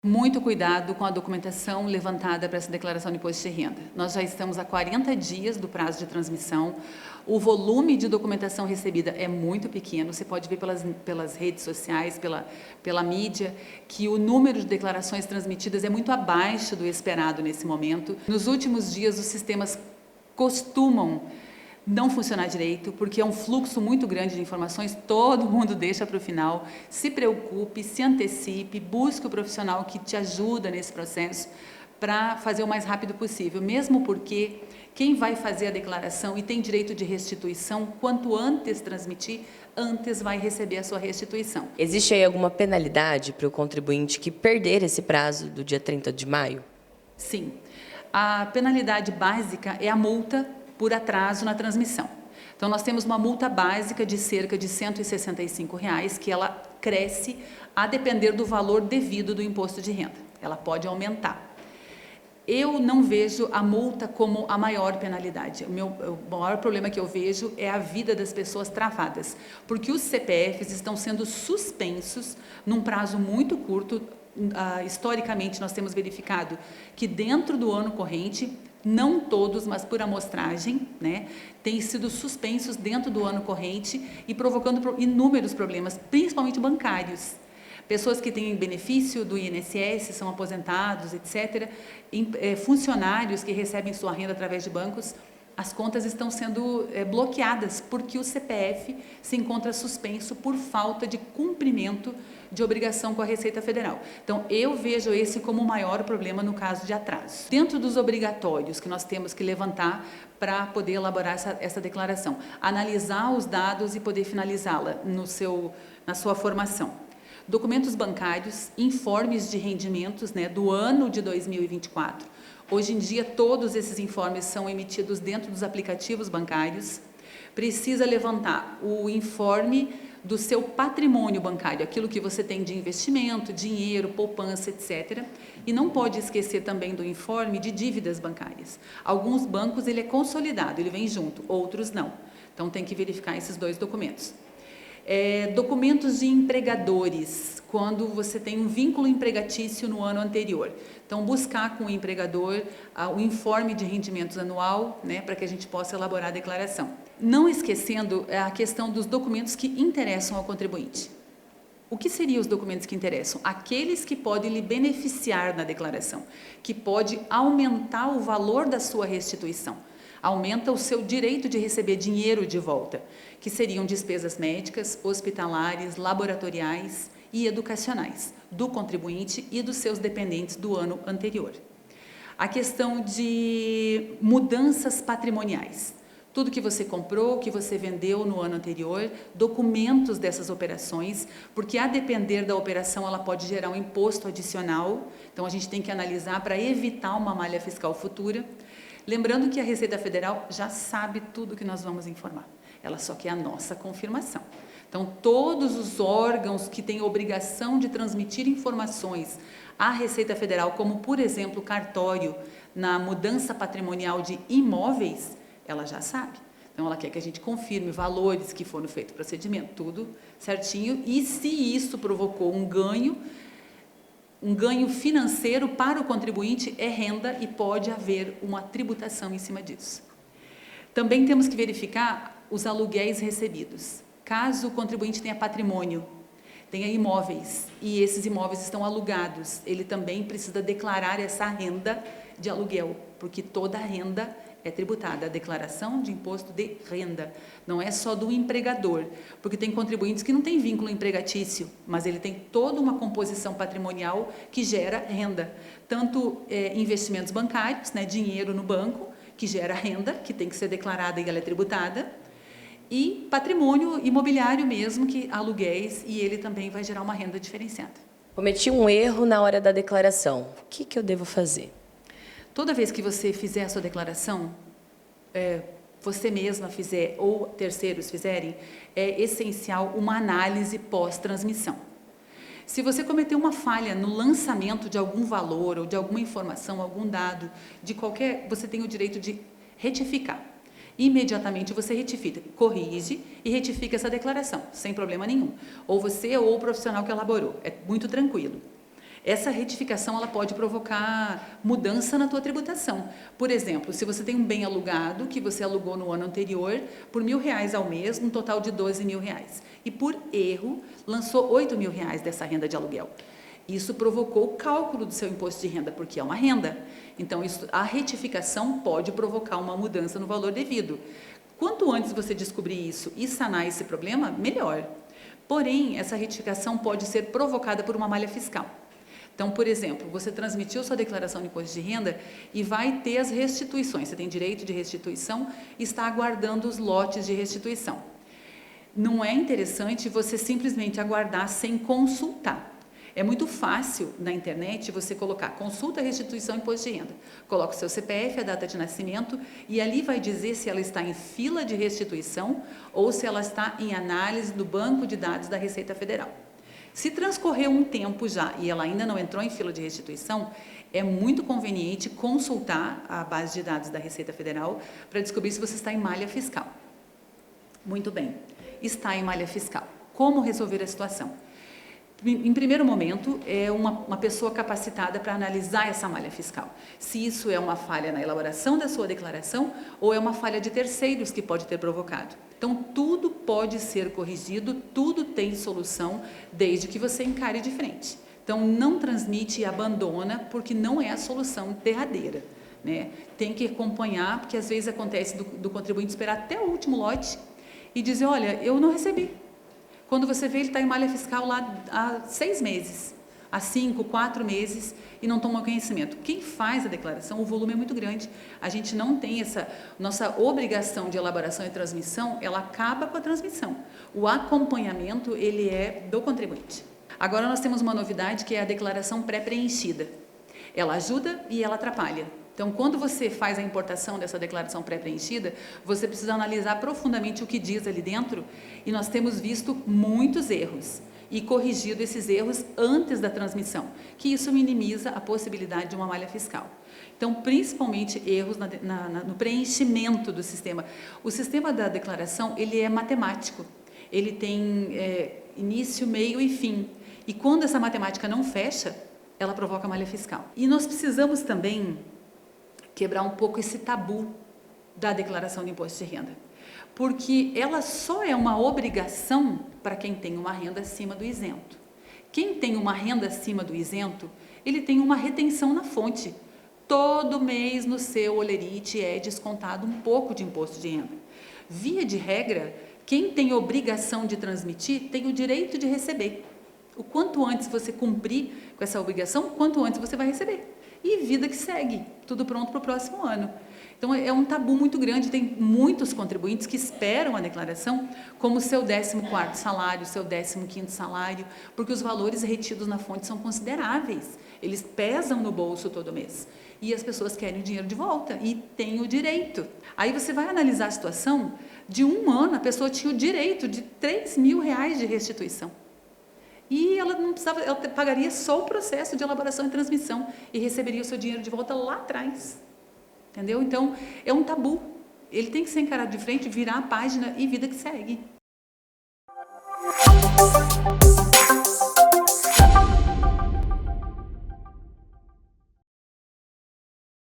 Muito cuidado com a documentação levantada para essa declaração de imposto de renda. Nós já estamos a 40 dias do prazo de transmissão. O volume de documentação recebida é muito pequeno. Você pode ver pelas redes sociais, pela mídia, que o número de declarações transmitidas é muito abaixo do esperado nesse momento. Nos últimos dias, os sistemas costumam não funcionar direito, porque é um fluxo muito grande de informações, todo mundo deixa para o final. Se preocupe, se antecipe, busque o profissional que te ajuda nesse processo para fazer o mais rápido possível, mesmo porque quem vai fazer a declaração e tem direito de restituição, quanto antes transmitir, antes vai receber a sua restituição. Existe aí alguma penalidade para o contribuinte que perder esse prazo do dia 30 de maio? Sim. A penalidade básica é a multa por atraso na transmissão. Então, nós temos uma multa básica de cerca de R$ 165, que ela cresce a depender do valor devido do imposto de renda. Ela pode aumentar. Eu não vejo a multa como a maior penalidade. O maior problema que eu vejo é a vida das pessoas travadas, porque os CPFs estão sendo suspensos num prazo muito curto. Historicamente, nós temos verificado que dentro do ano corrente, não todos, mas por amostragem, têm sido suspensos dentro do ano corrente e provocando inúmeros problemas, principalmente bancários. Pessoas que têm benefício do INSS, são aposentados, etc., funcionários que recebem sua renda através de bancos, as contas estão sendo bloqueadas porque o CPF se encontra suspenso por falta de cumprimento de obrigação com a Receita Federal. Então, eu vejo esse como o maior problema no caso de atraso. Dentro dos obrigatórios que nós temos que levantar para poder elaborar essa declaração, analisar os dados e poder finalizá-la na sua formação. Documentos bancários, informes de rendimentos do ano de 2024. Hoje em dia, todos esses informes são emitidos dentro dos aplicativos bancários. Precisa levantar o informe do seu patrimônio bancário, aquilo que você tem de investimento, dinheiro, poupança, etc. E não pode esquecer também do informe de dívidas bancárias. Alguns bancos ele é consolidado, ele vem junto, outros não. Então, tem que verificar esses dois documentos. Documentos de empregadores, quando você tem um vínculo empregatício no ano anterior. Então, buscar com o empregador o informe de rendimentos anual, para que a gente possa elaborar a declaração. Não esquecendo a questão dos documentos que interessam ao contribuinte. O que seriam os documentos que interessam? Aqueles que podem lhe beneficiar na declaração, que pode aumentar o valor da sua restituição. Aumenta o seu direito de receber dinheiro de volta, que seriam despesas médicas, hospitalares, laboratoriais e educacionais, do contribuinte e dos seus dependentes do ano anterior. A questão de mudanças patrimoniais. Tudo que você comprou, que você vendeu no ano anterior, documentos dessas operações, porque a depender da operação ela pode gerar um imposto adicional, então a gente tem que analisar para evitar uma malha fiscal futura. Lembrando que a Receita Federal já sabe tudo que nós vamos informar, ela só quer a nossa confirmação. Então, todos os órgãos que têm obrigação de transmitir informações à Receita Federal, como, por exemplo, o cartório, na mudança patrimonial de imóveis, ela já sabe. Então, ela quer que a gente confirme valores que foram feitos, procedimento, tudo certinho, e se isso provocou um ganho financeiro para o contribuinte, é renda e pode haver uma tributação em cima disso. Também temos que verificar os aluguéis recebidos. Caso o contribuinte tenha patrimônio, tenha imóveis e esses imóveis estão alugados, ele também precisa declarar essa renda de aluguel, porque toda renda é tributada, a declaração de imposto de renda, não é só do empregador, porque tem contribuintes que não têm vínculo empregatício, mas ele tem toda uma composição patrimonial que gera renda, tanto investimentos bancários, dinheiro no banco, que gera renda, que tem que ser declarada e ela é tributada, e patrimônio imobiliário mesmo, que aluguéis, e ele também vai gerar uma renda diferenciada. Cometi um erro na hora da declaração, o que eu devo fazer? Toda vez que você fizer a sua declaração, você mesma fizer ou terceiros fizerem, é essencial uma análise pós-transmissão. Se você cometeu uma falha no lançamento de algum valor ou de alguma informação, algum dado, você tem o direito de retificar. Imediatamente você retifica, corrige e retifica essa declaração, sem problema nenhum. Ou você ou o profissional que elaborou, é muito tranquilo. Essa retificação ela pode provocar mudança na tua tributação. Por exemplo, se você tem um bem alugado que você alugou no ano anterior por R$1.000 ao mês, um total de R$12.000, e por erro lançou R$8.000 dessa renda de aluguel. Isso provocou o cálculo do seu imposto de renda, porque é uma renda. Então, a retificação pode provocar uma mudança no valor devido. Quanto antes você descobrir isso e sanar esse problema, melhor. Porém, essa retificação pode ser provocada por uma malha fiscal. Então, por exemplo, você transmitiu sua declaração de imposto de renda e vai ter as restituições. Você tem direito de restituição e está aguardando os lotes de restituição. Não é interessante você simplesmente aguardar sem consultar. É muito fácil na internet você colocar consulta restituição imposto de renda. Coloca o seu CPF, a data de nascimento e ali vai dizer se ela está em fila de restituição ou se ela está em análise do banco de dados da Receita Federal. Se transcorreu um tempo já e ela ainda não entrou em fila de restituição, é muito conveniente consultar a base de dados da Receita Federal para descobrir se você está em malha fiscal. Muito bem, está em malha fiscal. Como resolver a situação? Em primeiro momento, é uma pessoa capacitada para analisar essa malha fiscal. Se isso é uma falha na elaboração da sua declaração ou é uma falha de terceiros que pode ter provocado. Então, tudo pode ser corrigido, tudo tem solução, desde que você encare de frente. Então, não transmite e abandona, porque não é a solução derradeira, né? Tem que acompanhar, porque às vezes acontece do contribuinte esperar até o último lote e dizer, olha, eu não recebi. Quando você vê, ele está em malha fiscal lá há 6 meses, há 5, 4 meses e não toma conhecimento. Quem faz a declaração, o volume é muito grande. A gente não tem essa nossa obrigação de elaboração e transmissão, ela acaba com a transmissão. O acompanhamento, ele é do contribuinte. Agora nós temos uma novidade que é a declaração pré-preenchida. Ela ajuda e ela atrapalha. Então, quando você faz a importação dessa declaração pré-preenchida, você precisa analisar profundamente o que diz ali dentro e nós temos visto muitos erros e corrigido esses erros antes da transmissão, que isso minimiza a possibilidade de uma malha fiscal. Então, principalmente erros no preenchimento do sistema. O sistema da declaração, ele é matemático, ele tem início, meio e fim. E quando essa matemática não fecha, ela provoca malha fiscal. E nós precisamos também quebrar um pouco esse tabu da declaração de imposto de renda, porque ela só é uma obrigação para quem tem uma renda acima do isento. Quem tem uma renda acima do isento, ele tem uma retenção na fonte. Todo mês no seu olerite é descontado um pouco de imposto de renda. Via de regra, quem tem obrigação de transmitir tem o direito de receber. O quanto antes você cumprir com essa obrigação, quanto antes você vai receber. E vida que segue, tudo pronto para o próximo ano. Então, é um tabu muito grande, tem muitos contribuintes que esperam a declaração como seu 14º salário, seu 15º salário, porque os valores retidos na fonte são consideráveis, eles pesam no bolso todo mês. E as pessoas querem o dinheiro de volta e têm o direito. Aí você vai analisar a situação, de um ano a pessoa tinha o direito de R$3.000 de restituição. E ela não precisava, ela pagaria só o processo de elaboração e transmissão e receberia o seu dinheiro de volta lá atrás. Entendeu? Então, é um tabu. Ele tem que ser encarado de frente, virar a página e vida que segue.